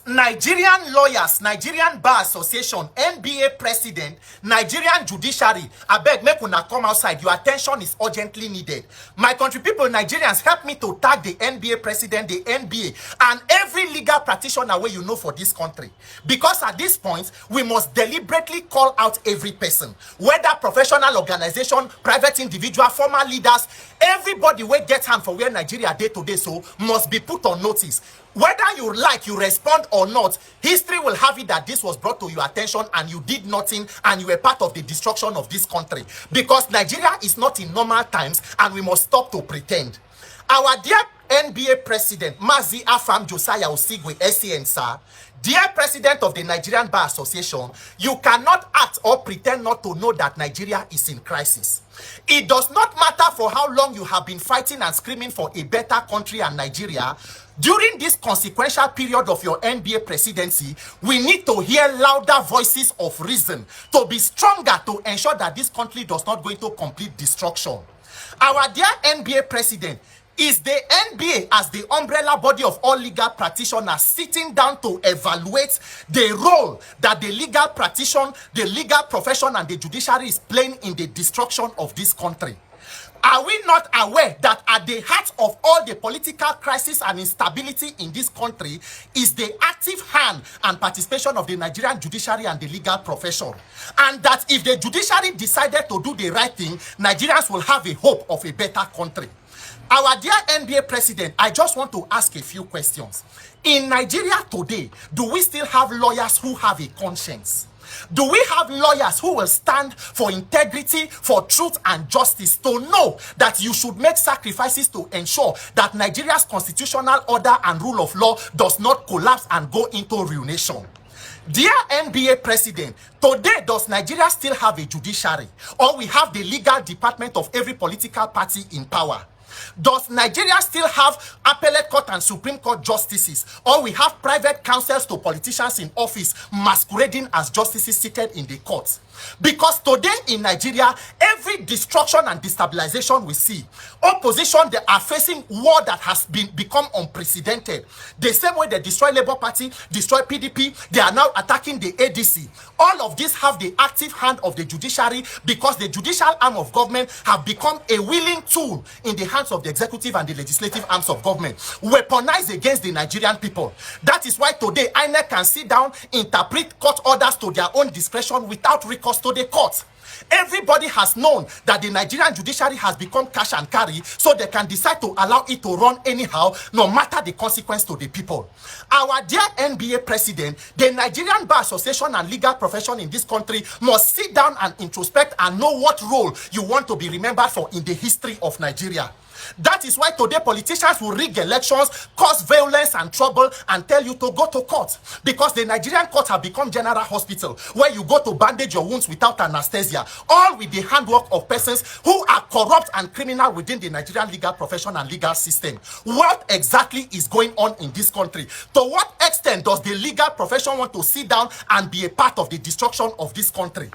Nigerian lawyers, Nigerian Bar Association, NBA president, Nigerian judiciary, I beg, make una come outside. Your attention is urgently needed. My country people, Nigerians, help me to tag the NBA president, the NBA, and every legal practitioner where you know for this country. Because at this point, we must deliberately call out every person, whether professional organization, private individual, former leaders, everybody wey get hand for where Nigeria day today so must be put on notice. Whether you like, you respond or not, history will have it that this was brought to your attention and you did nothing and you were part of the destruction of this country. Because Nigeria is not in normal times and we must stop to pretend. Our dear NBA President, Mazi Afam Josiah Osigwe, SCN, sir, dear President of the Nigerian Bar Association, you cannot act or pretend not to know that Nigeria is in crisis. It does not matter for how long you have been fighting and screaming for a better country and Nigeria. During this consequential period of your NBA presidency, we need to hear louder voices of reason to be stronger to ensure that this country does not go into complete destruction. Our dear NBA president, is the NBA as the umbrella body of all legal practitioners sitting down to evaluate the role that the legal practitioner, the legal profession and the judiciary is playing in the destruction of this country? Are we not aware that at the heart of all the political crisis and instability in this country is the active hand and participation of the Nigerian judiciary and the legal profession? And that if the judiciary decided to do the right thing, Nigerians will have a hope of a better country. Our dear NBA president, I just want to ask a few questions. In Nigeria today, do we still have lawyers who have a conscience? Do we have lawyers who will stand for integrity, for truth and justice, to know that you should make sacrifices to ensure that Nigeria's constitutional order and rule of law does not collapse and go into ruination? Dear NBA president, today does Nigeria still have a judiciary, or we have the legal department of every political party in power? Does Nigeria still have appellate court and Supreme Court justices, or we have private counsels to politicians in office masquerading as justices seated in the courts? Because today in Nigeria, every destruction and destabilization we see, opposition, they are facing war that has become unprecedented. The same way they destroy Labour Party, destroy PDP, they are now attacking the ADC. All of these have the active hand of the judiciary, because the judicial arm of government have become a willing tool in the hands of the executive and the legislative arms of government, weaponized against the Nigerian people. That is why today INEC can sit down, interpret court orders to their own discretion without recourse to the court. Everybody has known that the Nigerian judiciary has become cash and carry, so they can decide to allow it to run anyhow, no matter the consequence to the people. Our dear NBA president, the Nigerian Bar Association and legal profession in this country must sit down and introspect and know what role you want to be remembered for in the history of Nigeria. That is why today politicians will rig elections, cause violence and trouble, and tell you to go to court. Because the Nigerian courts have become general hospital, where you go to bandage your wounds without anesthesia, all with the handwork of persons who are corrupt and criminal within the Nigerian legal profession and legal system. What exactly is going on in this country? To what extent does the legal profession want to sit down and be a part of the destruction of this country?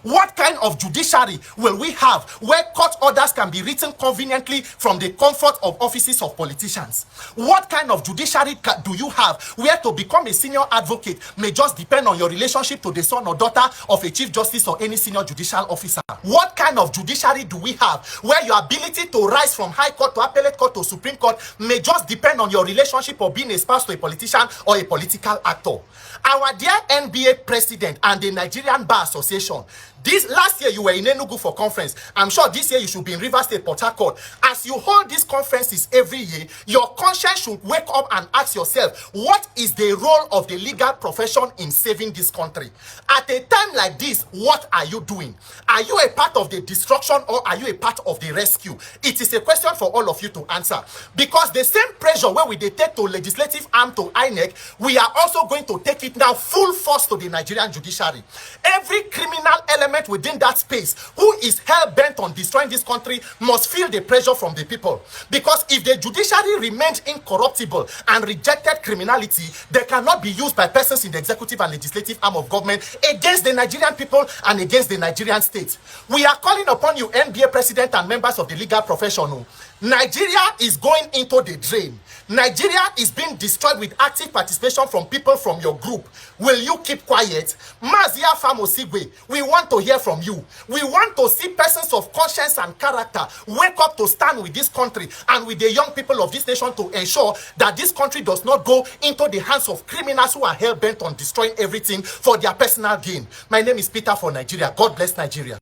What kind of judiciary will we have where court orders can be written conveniently from the comfort of offices of politicians? What kind of judiciary do you have where to become a senior advocate may just depend on your relationship to the son or daughter of a chief justice or any senior judicial officer? What kind of judiciary do we have where your ability to rise from high court to appellate court to Supreme Court may just depend on your relationship or being a spouse to a politician or a political actor? Our dear NBA president and the Nigerian Bar Association, this last year you were in Enugu for conference. I'm sure this year you should be in Rivers State, Port Harcourt. As you hold these conferences every year, your conscience should wake up and ask yourself, what is the role of the legal profession in saving this country? At a time like this, what are you doing? Are you a part of the destruction or are you a part of the rescue? It is a question for all of you to answer. Because the same pressure where we take to legislative arm to INEC, we are also going to take it now full force to the Nigerian judiciary. Every criminal element within that space who is hell-bent on destroying this country must feel the pressure from the people. Because if the judiciary remains incorruptible and rejected criminality, they cannot be used by persons in the executive and legislative arm of government against the Nigerian people and against the Nigerian state. We are calling upon you, NBA president and members of the legal profession. Nigeria is going into the drain. Nigeria is being destroyed with active participation from people from your group. Will you keep quiet? Mazia Famosigwe, we want to hear from you. We want to see persons of conscience and character wake up to stand with this country and with the young people of this nation to ensure that this country does not go into the hands of criminals who are hell-bent on destroying everything for their personal gain. My name is Peter for Nigeria. God bless Nigeria.